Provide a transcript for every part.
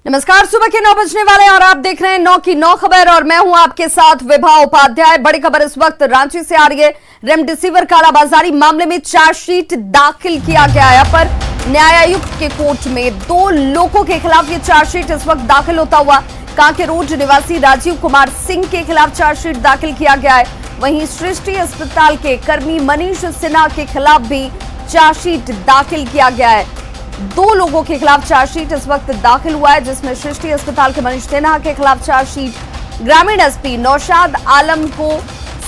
नमस्कार, सुबह के 9 बजने वाले और आप देख रहे हैं 9 की 9 खबर और मैं हूं आपके साथ विभा उपाध्याय। बड़ी खबर इस वक्त रांची से आ रही है। रेमडेसिविर कालाबाजारी मामले में चार्जशीट दाखिल किया गया है। पर न्यायायुक्त के कोर्ट में 2 लोगों के खिलाफ ये चार्जशीट इस वक्त दाखिल होता हुआ कांके रोड निवासी राजीव कुमार सिंह के खिलाफ चार्जशीट दाखिल किया गया है। वहीं सृष्टि अस्पताल के कर्मी मनीष सिन्हा के खिलाफ भी चार्जशीट दाखिल किया गया है। 2 लोगों के खिलाफ चार्जशीट इस वक्त दाखिल हुआ है, जिसमें सृष्टि अस्पताल के मनीष सिन्हा के खिलाफ चार्जशीट, ग्रामीण एसपी नौशाद आलम को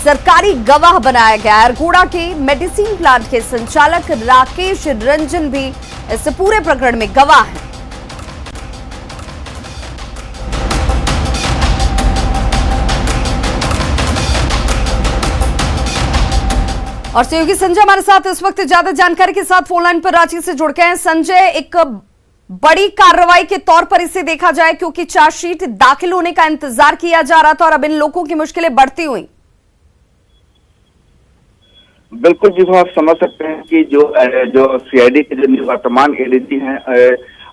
सरकारी गवाह बनाया गया है। अरगोड़ा के मेडिसिन प्लांट के संचालक राकेश रंजन भी इस पूरे प्रकरण में गवाह हैं। और सहयोगी संजय हमारे साथ इस वक्त ज्यादा जानकारी के साथ फोनलाइन पर रांची से जुड़ गए हैं। संजय, एक बड़ी कार्रवाई के तौर पर इसे देखा जाए क्योंकि चार्जशीट दाखिल होने का इंतजार किया जा रहा था और अब इन लोगों की मुश्किलें बढ़ती हुई। बिल्कुल जी, आप समझ सकते हैं कि जो सीआईडी के जो निवर्तमान एडीजी हैं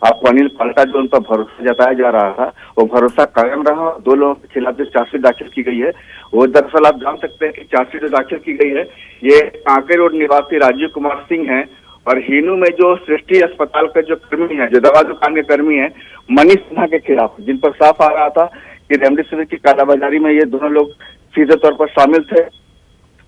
आपको अनिल पाल्टा, जो उन पर भरोसा जताया जा रहा था, वो भरोसा कायम रहा। 2 लोगों के खिलाफ जो चार्जशीट दाखिल की गई है वो दरअसल आप जान सकते हैं कि चार्जशीट दाखिल की गई है, ये कांके रोड निवासी राजीव कुमार सिंह हैं और हीनू में जो सृष्टि अस्पताल के जो कर्मी है, जो दवा दुकान के कर्मी है, मनीष सिन्हा के खिलाफ, जिन पर साफ आ रहा था कि रेमडेसिविर की कालाबाजारी में ये दोनों लोग सीधे तौर पर शामिल थे।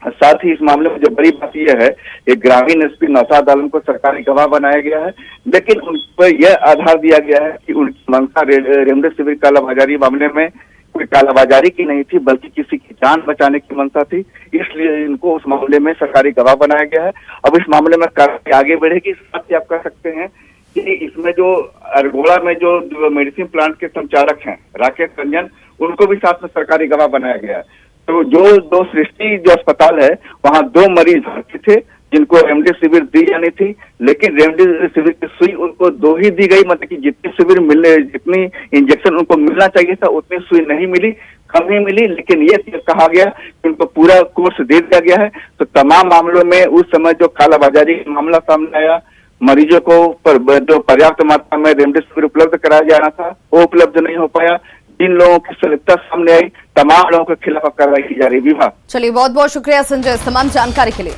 साथ ही इस मामले में जो बड़ी बात यह है, एक ग्रामीण एसपी नौशाद आलम को सरकारी गवाह बनाया गया है, लेकिन उन पर यह आधार दिया गया है कि उनकी मंशा रेमडेसिविर कालाबाजारी मामले में कोई कालाबाजारी की नहीं थी, बल्कि किसी की जान बचाने की मंशा थी। इसलिए इनको उस मामले में सरकारी गवाह बनाया गया है। अब इस मामले में कार्रवाई आगे बढ़ेगी। साथ ही आप कह सकते हैं कि इसमें जो अरगोड़ा में जो मेडिसिन प्लांट के संचालक हैं राकेश रंजन, उनको भी साथ में सरकारी गवाह बनाया गया है। तो जो सृष्टि जो अस्पताल है, वहाँ 2 मरीज भर्ती थे जिनको रेमडेसिविर दी जानी थी, लेकिन रेमडेसिविर की सुई उनको 2 ही दी गई। मतलब कि जितनी इंजेक्शन उनको मिलना चाहिए था उतनी सुई नहीं मिली, कम ही मिली। लेकिन ये कहा गया कि उनको पूरा कोर्स दे दिया गया है। तो तमाम मामलों में उस समय जो कालाबाजारी का मामला सामने आया, मरीजों को जो पर्याप्त मात्रा में रेमडेसिविर उपलब्ध कराया जाना था वो उपलब्ध नहीं हो पाया। जिन लोगों की संलिप्तता सामने आई, तमाम लोगों के खिलाफ कार्रवाई की जा रही है। विभाग, चलिए, बहुत बहुत शुक्रिया संजय इस तमाम जानकारी के लिए।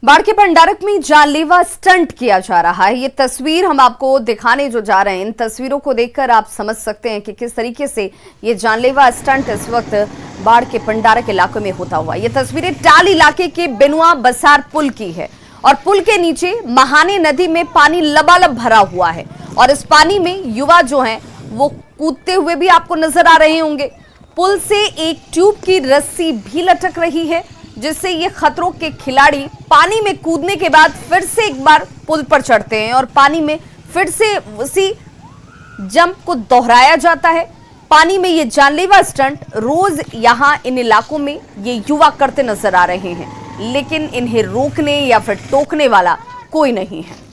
बाढ़ के भंडारक में जानलेवा स्टंट किया जा रहा है। ये तस्वीर हम आपको दिखाने जो जा रहे हैं, इन तस्वीरों को देखकर आप समझ सकते हैं कि किस तरीके से ये जानलेवा स्टंट इस वक्त बाढ़ के भंडारक इलाके में होता हुआ। ये तस्वीरें टाल इलाके के बिनुआ बसार पुल की है और पुल के नीचे महाने नदी में पानी लबालब भरा हुआ है और इस पानी में युवा जो हैं वो कूदते हुए भी आपको नजर आ रहे होंगे। पुल से एक ट्यूब की रस्सी भी लटक रही है, जिससे ये खतरों के खिलाड़ी पानी में कूदने के बाद फिर से एक बार पुल पर चढ़ते हैं और पानी में फिर से उसी जंप को दोहराया जाता है। पानी में ये जानलेवा स्टंट रोज यहां इन इलाकों में ये युवा करते नजर आ रहे हैं, लेकिन इन्हें रोकने या फिर टोकने वाला कोई नहीं है।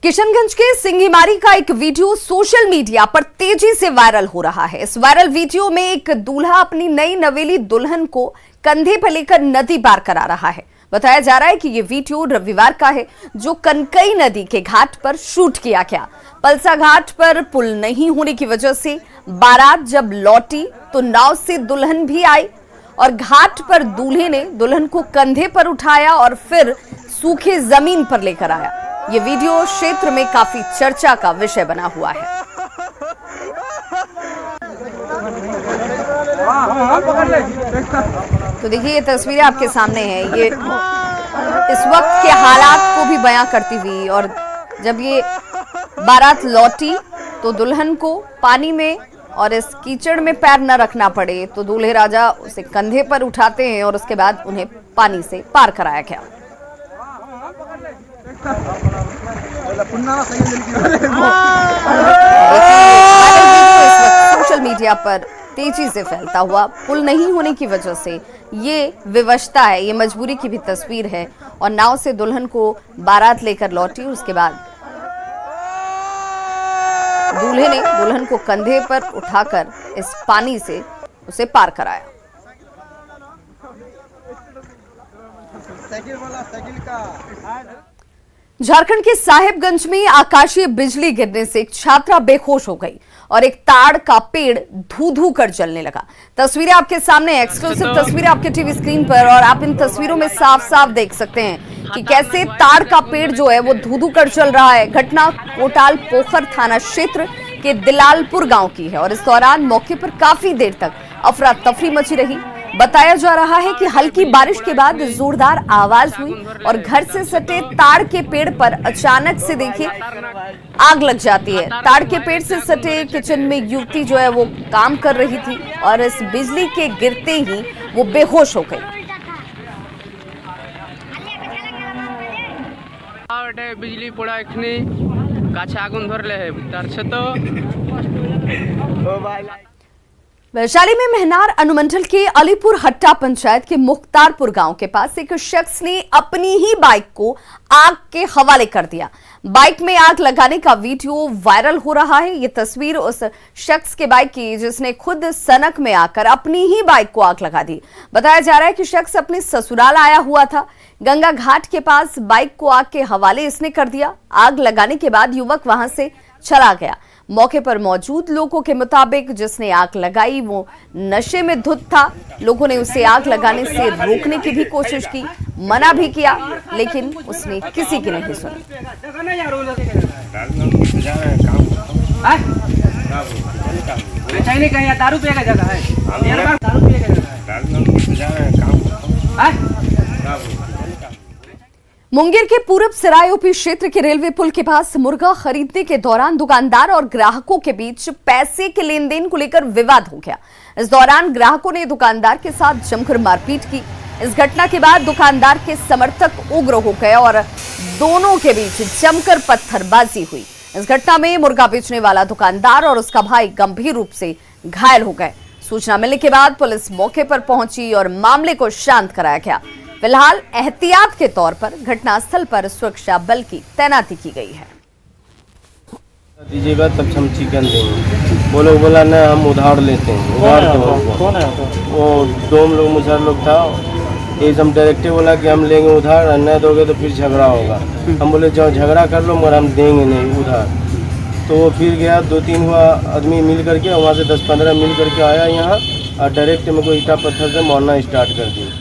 किशनगंज के सिंघीमारी का एक वीडियो सोशल मीडिया पर तेजी से वायरल हो रहा है। इस वायरल वीडियो में एक दूल्हा अपनी नई नवेली दुल्हन को कंधे पर लेकर नदी पार करा रहा है। बताया जा रहा है कि यह वीडियो रविवार का है, जो कनकई नदी के घाट पर शूट किया गया। पलसा घाट पर पुल नहीं होने की वजह से बारात जब लौटी तो नाव से दुल्हन भी आई और घाट पर दूल्हे ने दुल्हन को कंधे पर उठाया और फिर सूखे जमीन पर लेकर आया। ये वीडियो क्षेत्र में काफी चर्चा का विषय बना हुआ है। तो देखिए, ये तस्वीरें आपके सामने हैं, ये इस वक्त के हालात को भी बयां करती हुई। और जब ये बारात लौटी तो दुल्हन को पानी में और इस कीचड़ में पैर न रखना पड़े तो दूल्हे राजा उसे कंधे पर उठाते हैं और उसके बाद उन्हें पानी से पार कराया गया। सोशल मीडिया पर तेजी से फैलता हुआ पुल नहीं होने की वजह से ये विवशता है, ये मजबूरी की भी तस्वीर है। और नाव से दुल्हन को बारात लेकर लौटी, उसके बाद दूल्हे ने दुल्हन को कंधे पर उठाकर इस पानी से उसे पार कराया। झारखंड के साहिबगंज में आकाशीय बिजली गिरने से एक छात्रा बेहोश हो गई और एक ताड़ का पेड़ धू-धू कर जलने लगा। तस्वीरें आपके सामने, एक्सक्लूसिव तस्वीरें आपके टीवी स्क्रीन पर, और आप इन तस्वीरों में साफ-साफ देख सकते हैं कि कैसे ताड़ का पेड़ जो है वो धू-धू कर जल रहा है। घटना कोटाल पोखर थाना क्षेत्र के दिलालपुर गांव की है और इस दौरान मौके पर काफी देर तक अफरा तफरी मची रही। बताया जा रहा है कि हल्की बारिश के बाद जोरदार आवाज हुई और घर से सटे ताड़ के पेड़ पर अचानक से देखिए आग लग जाती है। ताड़ के पेड़ से सटे किचन में युवती जो है वो काम कर रही थी और इस बिजली के गिरते ही वो बेहोश हो गई। बिजली पड़ा एखनी गाछ आगुन धरले है तार से तो वैशाली में मेहनार अनुमंडल के अलीपुर हट्टा पंचायत के मुख्तारपुर गांव के पास एक शख्स ने अपनी ही बाइक को आग के हवाले कर दिया। बाइक में आग लगाने का वीडियो वायरल हो रहा है। ये तस्वीर उस शख्स के बाइक की जिसने खुद सनक में आकर अपनी ही बाइक को आग लगा दी। बताया जा रहा है कि शख्स अपने ससुराल आया हुआ था। गंगा घाट के पास बाइक को आग के हवाले इसने कर दिया। आग लगाने के बाद युवक वहां से चला गया। मौके पर मौजूद लोगों के मुताबिक जिसने आग लगाई वो नशे में धुत था। लोगों ने उसे आग लगाने से रोकने की भी कोशिश की, मना भी किया, लेकिन उसने किसी की नहीं सुनी। दारू पिए का जगह है। मुंगेर के पूरब सराय ओपी क्षेत्र के रेलवे पुल के पास मुर्गा खरीदने के दौरान दुकानदार और ग्राहकों के बीच पैसे के लेन देन को लेकर विवाद हो गया। इस दौरान ग्राहकों ने दुकानदार के साथ जमकर मारपीट की। इस घटना के बाद दुकानदार के समर्थक उग्र हो गए और दोनों के बीच जमकर पत्थरबाजी हुई। इस घटना में मुर्गा बेचने वाला दुकानदार और उसका भाई गंभीर रूप से घायल हो गए। सूचना मिलने के बाद पुलिस मौके पर पहुंची और मामले को शांत कराया गया। फिलहाल एहतियात के तौर पर घटनास्थल पर सुरक्षा बल की तैनाती की गई है। दीजिएगा तब हम चिकन देंगे। वो लोग बोला ना हम उधार लेते हैं। उधार तो कौन है? वो दो लोग मुझे लोग था। एक हम डायरेक्टिव बोला कि हम लेंगे उधार, और नहीं दोगे तो फिर झगड़ा होगा। हम बोले जाओ झगड़ा कर लो मगर हम देंगे नहीं उधार। तो वो फिर गया, 2-3 हुआ आदमी मिल करके, वहाँ से 10-15 मिल करके आया यहाँ और डायरेक्ट मेरे को ईटा पत्थर से मारना स्टार्ट कर दिया।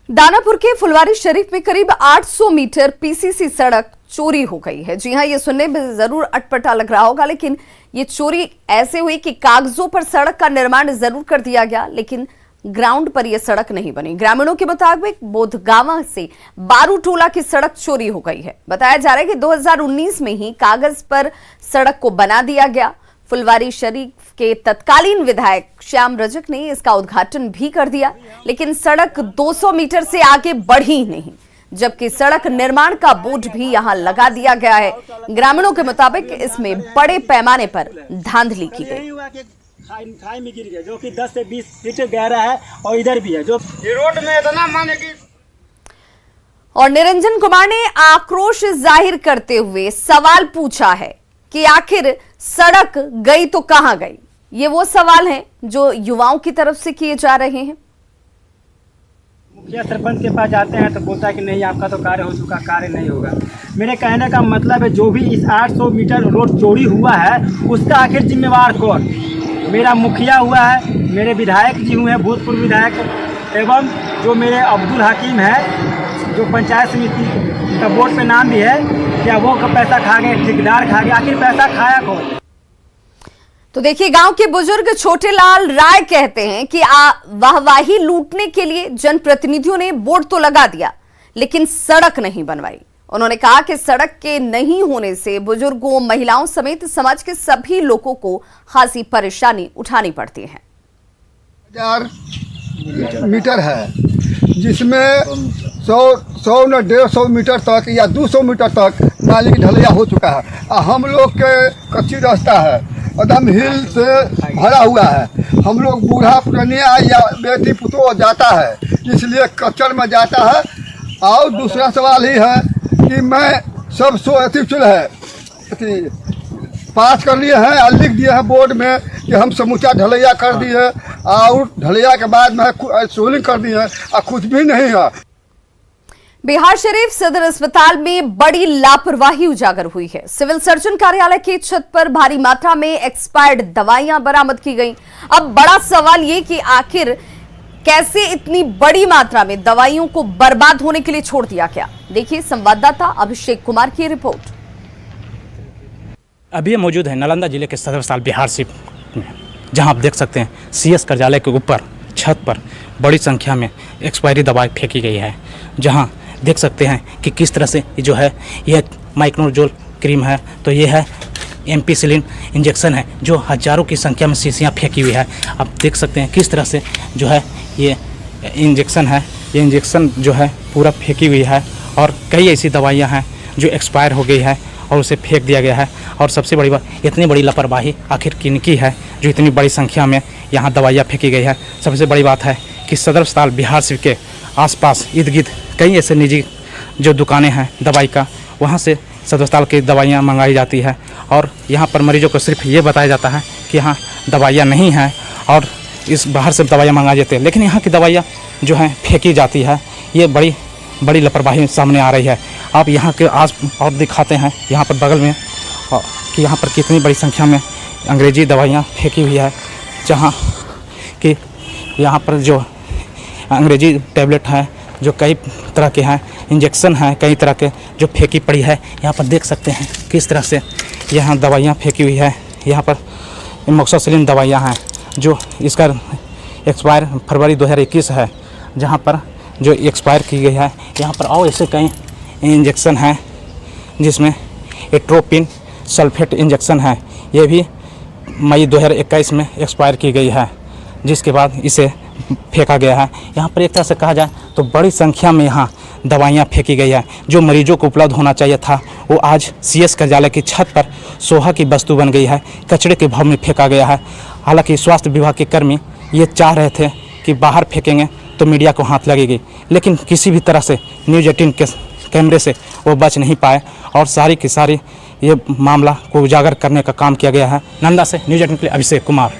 दानापुर के फुलवारी शरीफ में करीब 800 मीटर पीसीसी सड़क चोरी हो गई है। जी हां, ये सुनने में जरूर अटपटा लग रहा होगा, लेकिन ये चोरी ऐसे हुई कि कागजों पर सड़क का निर्माण जरूर कर दिया गया, लेकिन ग्राउंड पर यह सड़क नहीं बनी। ग्रामीणों के मुताबिक बोधगावा से बारूटोला की सड़क चोरी हो गई है। बताया जा रहा है कि 2019 में ही कागज पर सड़क को बना दिया गया। फुलवारी शरीफ के तत्कालीन विधायक श्याम रजक ने इसका उद्घाटन भी कर दिया, लेकिन सड़क 200 मीटर से आगे बढ़ी नहीं, जबकि सड़क निर्माण का बोर्ड भी यहां लगा दिया गया है। ग्रामीणों के मुताबिक इसमें बड़े पैमाने पर धांधली की गई। खाई में गिर गया जो कि 10 से 20 फीट गहरा है और इधर भी है जो रोड में इतना माने की। और निरंजन कुमार ने आक्रोश जाहिर करते हुए सवाल पूछा है कि आखिर सड़क गई तो कहां गई। ये वो सवाल हैं जो युवाओं की तरफ से किए जा रहे हैं। मुखिया सरपंच के पास जाते हैं तो बोलता है कि नहीं आपका तो कार्य हो चुका, कार्य नहीं होगा। मेरे कहने का मतलब है जो भी इस 800 मीटर रोड चोरी हुआ है उसका आखिर जिम्मेवार कौन? मेरा मुखिया हुआ है, मेरे विधायक जी हुए हैं, भूतपूर्व विधायक, एवं जो मेरे अब्दुल हकीम है जो पंचायत समिति का बोर्ड पे नाम भी है। क्या वो का पैसा खा गए, ठेकेदार खा गए? आखिर पैसा खाया कौन? तो देखिए, गांव के बुजुर्ग छोटे लाल राय कहते हैं कि वाहवाही लूटने के लिए जनप्रतिनिधियों ने बोर्ड तो लगा दिया, लेकिन सड़क नहीं बनवाई। उन्होंने कहा कि सड़क के नहीं होने से बुजुर्गों, महिलाओं समेत समाज के सभी लोगों को खासी परेशानी उठानी पड़ती है। 1000 मीटर है, जिसमें 100 न 150 मीटर तक या 200 मीटर तक नाली की ढलैया हो चुका है। हम लोग के कच्ची रास्ता है, एकदम हिल से भरा हुआ है। हम लोग बूढ़ा पुरानिया या बेटी पुतो जाता है, इसलिए कच्चर में जाता है। और दूसरा सवाल ही है कि मैं सब पास कर लिए हैं और लिख दिए हैं बोर्ड में कि हम समूचा ढलैया कर दिए और ढलैया के बाद में सोलिंग कर दी है और कुछ भी नहीं है। बिहार शरीफ सदर अस्पताल में बड़ी लापरवाही उजागर हुई है। सिविल सर्जन कार्यालय की छत पर भारी मात्रा में एक्सपायर्ड दवाइयां बरामद की गईं। अब बड़ा सवाल ये कि आखिर कैसे इतनी बड़ी मात्रा में दवाइयों को बर्बाद होने के लिए छोड़ दिया गया। देखिए संवाददाता अभिषेक कुमार की रिपोर्ट। अभी मौजूद है नालंदा जिले के सदर अस्पताल बिहार शरीफ में, जहां आप देख सकते हैं सीएस कार्यालय के ऊपर छत पर बड़ी संख्या में एक्सपायरी दवाई फेंकी गई है। जहां देख सकते हैं कि किस तरह से जो है यह माइक्रोजोल क्रीम है, तो ये है एम्पिसिलिन इंजेक्शन है जो हजारों की संख्या में शीशियाँ फेंकी हुई है। आप देख सकते हैं किस तरह से जो है ये इंजेक्शन है, ये इंजेक्शन जो है पूरा फेंकी हुई है। और कई ऐसी दवाइयाँ हैं जो एक्सपायर हो गई है और उसे फेंक दिया गया है। और सबसे बड़ी बात, इतनी बड़ी लापरवाही आखिर किनकी है जो इतनी बड़ी संख्या में यहाँ दवाइयाँ फेंकी गई है। सबसे बड़ी बात है कि सदर अस्पताल बिहार शरीफ के आसपास इर्द गिर्द कई ऐसे निजी जो दुकानें हैं दवाई का, वहाँ से सदर अस्पताल की दवाइयाँ मंगाई जाती है। और यहाँ पर मरीजों को सिर्फ ये बताया जाता है कि यहाँ दवाइयाँ नहीं हैं और इस बाहर से दवाइयाँ मंगाई जाती है, लेकिन यहाँ की दवाइयाँ जो हैं फेंकी जाती है। ये बड़ी लापरवाही सामने आ रही है। आप यहाँ के आस और दिखाते हैं यहाँ पर बगल में कि यहाँ पर कितनी बड़ी संख्या में अंग्रेजी दवाइयाँ फेंकी हुई है, जहाँ कि यहाँ पर जो अंग्रेजी टैबलेट हैं जो कई तरह के हैं, इंजेक्शन हैं कई तरह के जो फेंकी पड़ी है। यहाँ पर देख सकते हैं किस तरह से यहाँ दवाइयाँ फेंकी हुई है। यहाँ पर एमोक्सिसिलिन दवाइयाँ हैं जो इसका एक्सपायर फरवरी 2021 है, जहाँ पर जो एक्सपायर की गई है। यहाँ पर और ऐसे कई इंजेक्शन हैं जिसमें एट्रोपिन सल्फेट इंजेक्शन है, ये भी मई 2021 में एक्सपायर की गई है, जिसके बाद इसे फेंका गया है। यहाँ पर एक तरह से कहा जाए तो बड़ी संख्या में यहाँ दवाइयाँ फेंकी गई है। जो मरीजों को उपलब्ध होना चाहिए था वो आज सीएस कार्यालय की छत पर सोहा की वस्तु बन गई है, कचरे के भाव में फेंका गया है। हालांकि स्वास्थ्य विभाग के कर्मी ये चाह रहे थे कि बाहर फेंकेंगे तो मीडिया को हाथ लगेगी, लेकिन किसी भी तरह से न्यूज़ 18 के कैमरे से वो बच नहीं पाए और सारी की सारी ये मामला को उजागर करने का काम किया गया है। नालंदा से न्यूज़ 18 के लिए अभिषेक कुमार।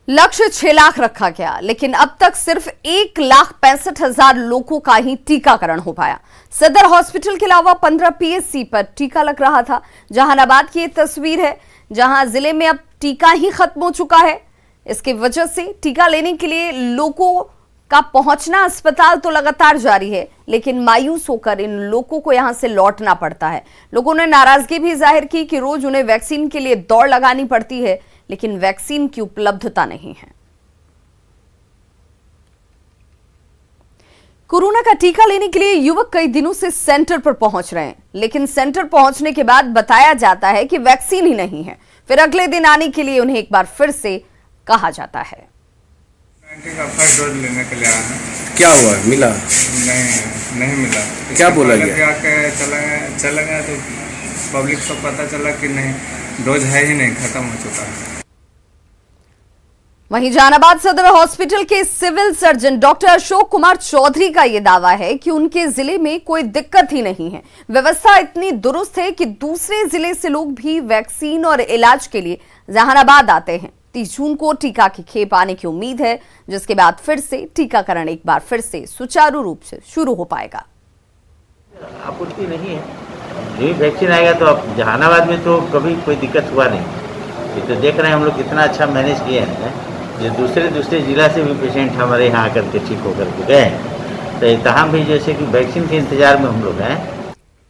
लक्ष्य 6 लाख रखा गया, लेकिन अब तक सिर्फ 1,65,000 लोगों का ही टीकाकरण हो पाया। सदर हॉस्पिटल के अलावा 15 पीएचसी पर टीका लग रहा था। जहानाबाद की ये तस्वीर है, जहां जिले में अब टीका ही खत्म हो चुका है। इसकी वजह से टीका लेने के लिए लोगों का पहुंचना अस्पताल तो लगातार जारी है, लेकिन मायूस होकर इन लोगों को यहां से लौटना पड़ता है। लोगों ने नाराजगी भी जाहिर की कि रोज उन्हें वैक्सीन के लिए दौड़ लगानी पड़ती है, लेकिन वैक्सीन की उपलब्धता नहीं है। कोरोना का टीका लेने के लिए युवक कई दिनों से सेंटर पर पहुंच रहे हैं, लेकिन सेंटर पहुंचने के बाद बताया जाता है कि वैक्सीन ही नहीं है। फिर अगले दिन आने के लिए उन्हें एक बार फिर से कहा जाता है। 90 का फर्स्ट डोज लेने के लिए आया है। क्या हुआ, मिला? नहीं मिला। क्या बोला गया? चला गया तो पब्लिक को पता चला कि नहीं, डोज है ही नहीं, खत्म हो चुका है। वहीं जहानाबाद सदर हॉस्पिटल के civil surgeon doctor Ashok Kumar Chaudhary का यह दावा है कि उनके जिले में कोई दिक्कत ही नहीं है। व्यवस्था इतनी दुरुस्त है कि दूसरे जिले से लोग भी वैक्सीन और इलाज के लिए जहानाबाद आते हैं। 30 जून को टीका की खेप आने की उम्मीद है, जिसके बाद फिर से टीकाकरण एक बार फिर से सुचारू रूप से शुरू हो पाएगा। आपूर्ति नहीं है, जो वैक्सीन आएगा तो अब जहानाबाद में तो कभी कोई दिक्कत हुआ नहीं। ये तो देख रहे हैं हम लोग कितना अच्छा मैनेज किए हैं। जो दूसरे जिला से भी पेशेंट हमारे यहाँ आकर के ठीक होकर के गए, तो इतहाम भी जैसे कि वैक्सीन के इंतजार में हम लोग हैं।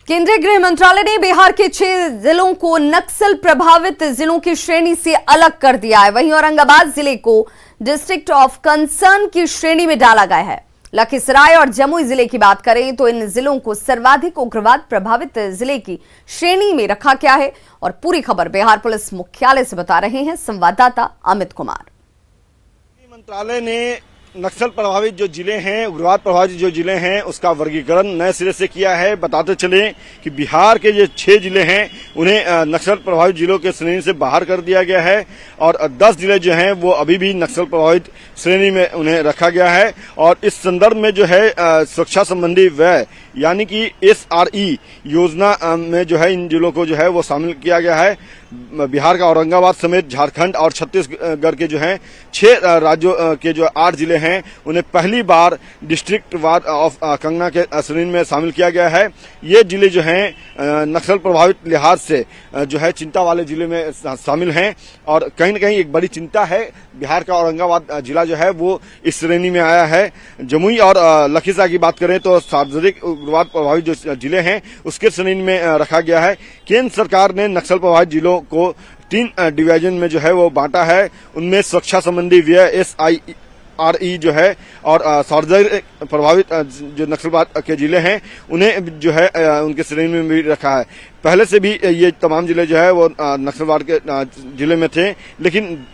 केंद्रीय गृह मंत्रालय ने बिहार के 6 जिलों को नक्सल प्रभावित जिलों की श्रेणी से अलग कर दिया है। वहीं औरंगाबाद जिले को डिस्ट्रिक्ट ऑफ कंसर्न की श्रेणी में डाला गया है। लखीसराय और जमुई जिले की बात करें तो इन जिलों को सर्वाधिक उग्रवाद प्रभावित जिले की श्रेणी में रखा गया है। और पूरी खबर बिहार पुलिस मुख्यालय से बता रहे हैं संवाददाता अमित कुमार। मंत्रालय ने नक्सल प्रभावित जो जिले हैं, उग्रवाद प्रभावित जो जिले हैं, उसका वर्गीकरण नए सिरे से किया है। बताते चले कि बिहार के जो 6 जिले हैं उन्हें नक्सल प्रभावित जिलों के श्रेणी से बाहर कर दिया गया है और 10 जिले जो हैं वो अभी भी नक्सल प्रभावित श्रेणी में उन्हें रखा गया है। और इस संदर्भ में जो है सुरक्षा संबंधी व्यय यानी कि SRE योजना में जो है इन जिलों को जो है वो शामिल किया गया है। बिहार का औरंगाबाद समेत झारखंड और छत्तीसगढ़ के जो हैं 6 राज्यों के जो 8 जिले हैं उन्हें पहली बार डिस्ट्रिक्ट वार ऑफ कंगना के श्रेणी में शामिल किया गया है। ये जिले जो हैं नक्सल प्रभावित लिहाज से जो है चिंता वाले जिले में शामिल हैं और कहीं न कहीं एक बड़ी चिंता है। बिहार का औरंगाबाद जिला जो है वो इस श्रेणी में आया है। जमुई और लखीसराय की बात करें तो सार्वजनिक उग्रवाद प्रभावित जो जिले हैं उसके श्रेणी में रखा गया है। केंद्र सरकार ने नक्सल प्रभावित जिलों को 3 डिवीजन में जो है वो बांटा है। उनमें सुरक्षा संबंधी व्यय SIRE जो है और सार्वजनिक प्रभावित जो नक्सलवाद के जिले हैं उन्हें जो है उनके श्रेणी में भी रखा है। पहले से भी ये तमाम जिले जो है वो नक्सलवाद के जिले में थे, लेकिन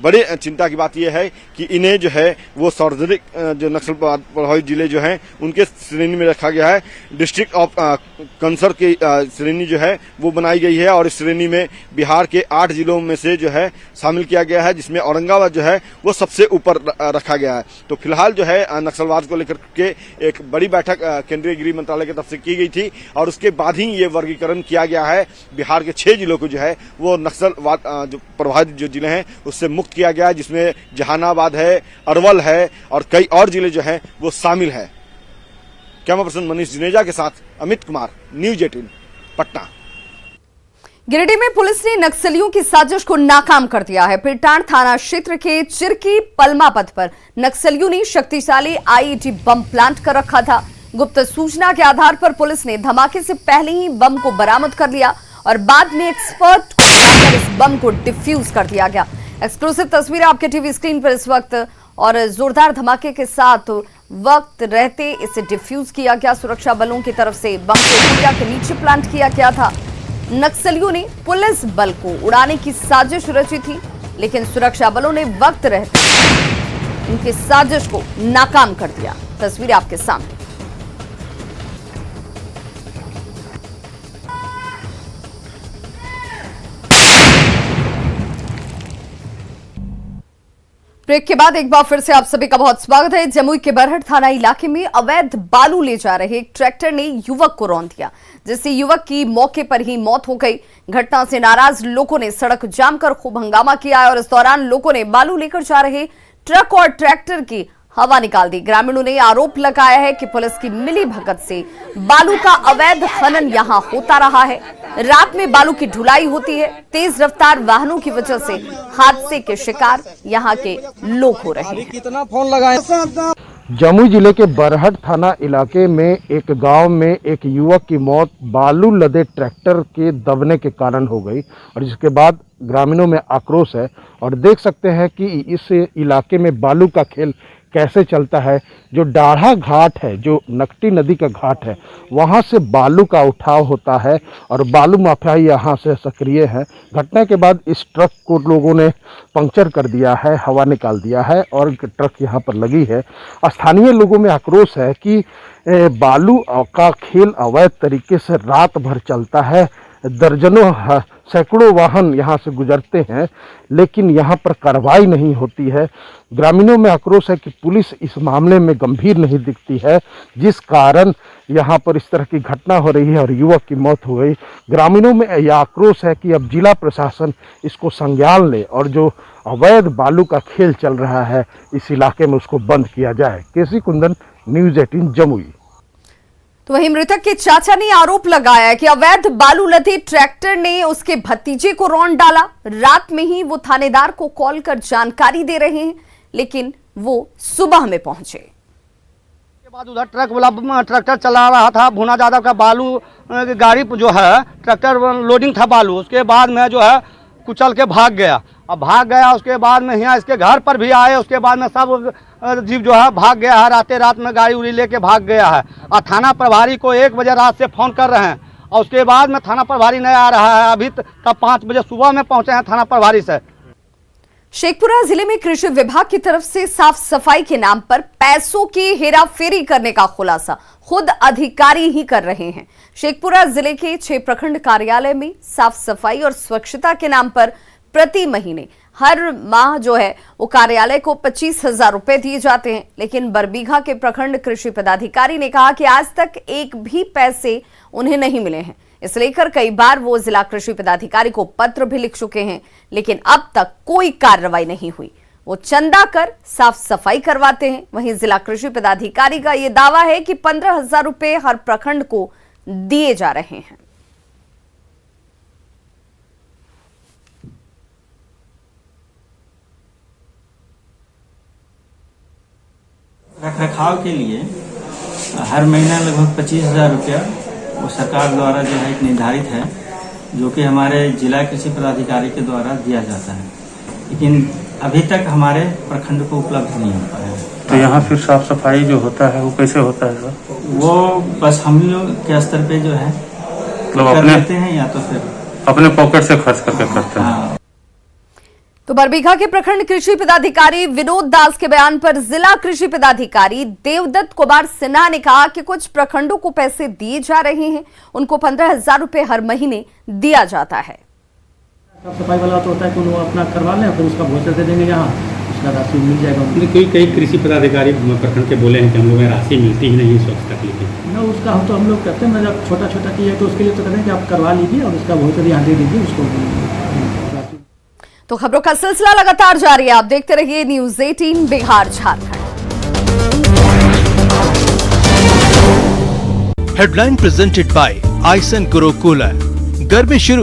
बड़े चिंता की बात यह है कि इन्हें जो है वो सार्वजनिक जो नक्सलवाद प्रभावित जिले जो हैं उनके श्रेणी में रखा गया है। डिस्ट्रिक्ट ऑफ कंसर की श्रेणी जो है वो बनाई गई है और इस श्रेणी में बिहार के 8 जिलों में से जो है शामिल किया गया है, जिसमें औरंगाबाद जो है वो सबसे ऊपर रखा गया है। तो फिलहाल जो है नक्सलवाद को लेकर के एक बड़ी बैठक केंद्रीय गृह मंत्रालय की तरफ से की गई थी और उसके बाद ही ये वर्गीकरण किया गया है। बिहार के 6 जिलों को जो है वो नक्सलवाद जो प्रभावित जो जिले हैं उससे मुक्त किया गया है, जिसमें जहानाबाद है, अरवल है और कई और जिले जो हैं वो शामिल है। कैमरा पर्सन मनीष जुनेजा के साथ अमित कुमार, न्यूज 18 पटना। गिरिडीह में पुलिस ने नक्सलियों की साजिश को नाकाम कर दिया है। पिरटाण थाना क्षेत्र के चिरकी पलमा पथ पर नक्सलियों ने शक्तिशाली IED बम प्लांट कर रखा था। गुप्त सूचना के आधार पर पुलिस ने धमाके से पहले ही बम को बरामद कर लिया और बाद में एक्सपर्ट को बुलाकर इस बम को डिफ्यूज कर दिया गया। एक्सक्लूसिव तस्वीरें आपके टीवी स्क्रीन पर इस वक्त और जोरदार धमाके के साथ वक्त रहते इसे डिफ्यूज किया गया। सुरक्षा बलों की तरफ से बम को पुलिया के नीचे प्लांट किया गया था। नक्सलियों ने पुलिस बल को उड़ाने की साजिश रची थी, लेकिन सुरक्षा बलों ने वक्त रहते उनकी साजिश को नाकाम कर दिया। तस्वीरें आपके सामने। ब्रेक के बाद एक बार फिर से आप सभी का बहुत स्वागत है। जमुई के बरहट थाना इलाके में अवैध बालू ले जा रहे एक ट्रैक्टर ने युवक को रौंद दिया, जिससे युवक की मौके पर ही मौत हो गई। घटना से नाराज लोगों ने सड़क जाम कर खूब हंगामा किया और इस दौरान लोगों ने बालू लेकर जा रहे ट्रक और ट्रैक्टर की हवा निकाल दी। ग्रामीणों ने आरोप लगाया है कि पुलिस की मिली भगत से बालू का अवैध खनन यहां होता रहा है। रात में बालू की ढुलाई होती है। तेज रफ्तार वाहनों की वजह से हादसे के शिकार यहां के लोग हो रहे हैं। कितना फोन लगाए। जमुई जिले के बरहट थाना इलाके में एक गांव में एक युवक की मौत बालू लदे ट्रैक्टर के दबने के कारण हो गई और जिसके बाद ग्रामीणों में आक्रोश है और देख सकते हैं कि इस इलाके में बालू का खेल कैसे चलता है। जो डाढ़ा घाट है, जो नकटी नदी का घाट है, वहाँ से बालू का उठाव होता है और बालू माफिया यहाँ से सक्रिय है। घटना के बाद इस ट्रक को लोगों ने पंक्चर कर दिया है, हवा निकाल दिया है और ट्रक यहाँ पर लगी है। स्थानीय लोगों में आक्रोश है कि बालू का खेल अवैध तरीके से रात भर चलता है। दर्जनों सैकड़ों वाहन यहाँ से गुजरते हैं, लेकिन यहाँ पर कार्रवाई नहीं होती है। ग्रामीणों में आक्रोश है कि पुलिस इस मामले में गंभीर नहीं दिखती है, जिस कारण यहाँ पर इस तरह की घटना हो रही है और युवक की मौत हो गई। ग्रामीणों में यह आक्रोश है कि अब जिला प्रशासन इसको संज्ञान ले और जो अवैध बालू का खेल चल रहा है इस इलाके में उसको बंद किया जाए। केसी कुंदन, न्यूज 18 जमुई। तो वहीं मृतक के चाचा ने आरोप लगाया कि अवैध बालू लदे ट्रैक्टर ने उसके भतीजे को रौंद डाला। रात में ही वो थानेदार को कॉल कर जानकारी दे रहे हैं, लेकिन वो सुबह में पहुंचे। के बाद उधर ट्रक वाला ट्रैक्टर चला रहा था, भुना जादव का बालू गाड़ी जो है ट्रैक्टर लोडिंग था बालू, उसके बाद में जो है कुचल के भाग गया। अब भाग गया उसके बाद में यहाँ इसके घर पर भी आए, उसके बाद में सब जीव जो है भाग गया है। रात में गाड़ी उड़ी लेके भाग गया है और थाना प्रभारी को 1 बजे रात से फोन कर रहे हैं और उसके बाद में थाना प्रभारी नहीं आ रहा है। अभी तब 5 बजे सुबह में पहुंचे हैं थाना प्रभारी से। शेखपुरा जिले में कृषि विभाग की तरफ से साफ सफाई के नाम पर पैसों की हेराफेरी करने का खुलासा खुद अधिकारी ही कर रहे हैं। शेखपुरा जिले के 6 प्रखंड कार्यालय में साफ सफाई और स्वच्छता के नाम पर प्रति महीने हर माह जो है वो कार्यालय को 25,000 रुपए दिए जाते हैं, लेकिन बरबीघा के प्रखंड कृषि पदाधिकारी ने कहा कि आज तक एक भी पैसे उन्हें नहीं मिले हैं। इसे लेकर कई बार वो जिला कृषि पदाधिकारी को पत्र भी लिख चुके हैं, लेकिन अब तक कोई कार्रवाई नहीं हुई। वो चंदा कर साफ सफाई करवाते हैं। वहीं जिला कृषि पदाधिकारी का यह दावा है कि 15,000 रुपए हर प्रखंड को दिए जा रहे हैं। रखरखाव के लिए हर महीना लगभग 25,000 रुपया वो सरकार द्वारा जो है एक निर्धारित है, जो कि हमारे जिला कृषि पदाधिकारी के द्वारा दिया जाता है, लेकिन अभी तक हमारे प्रखंड को उपलब्ध नहीं हो पाया है। तो यहाँ फिर साफ सफाई जो होता है वो कैसे होता है सर? वो बस हम लोग के स्तर पे जो है मतलब कर लेते हैं, या तो फिर अपने पॉकेट से खर्च करके करते हैं। हाँ। तो बरबीघा के प्रखंड कृषि पदाधिकारी विनोद दास के बयान पर जिला कृषि पदाधिकारी देवदत्त कुमार सिन्हा ने कहा कि कुछ प्रखंडों को पैसे दिए जा रहे हैं, उनको 15,000 रुपए हर महीने दिया जाता है। साफ सफाई वाला तो होता है कि वो अपना करवा लें, फिर उसका भोजन दे देंगे, यहाँ उसका राशि मिल जाएगा। कई कृषि पदाधिकारी प्रखंड के बोले हैं कि हम लोग राशि मिलती ही नहीं स्वच्छता के लिए ना, उसका हम लोग करते हैं, मतलब छोटा छोटा किया तो उसके लिए तो कहते हैं कि आप करवा लीजिए और उसका भोजन यहाँ दे दीजिए उसको। तो खबरों का सिलसिला लगातार जारी है, आप देखते रहिए news 18 Bihar Jharkhand. Headline presented by आइसन ग्रो कूलर। गर्मी शुरू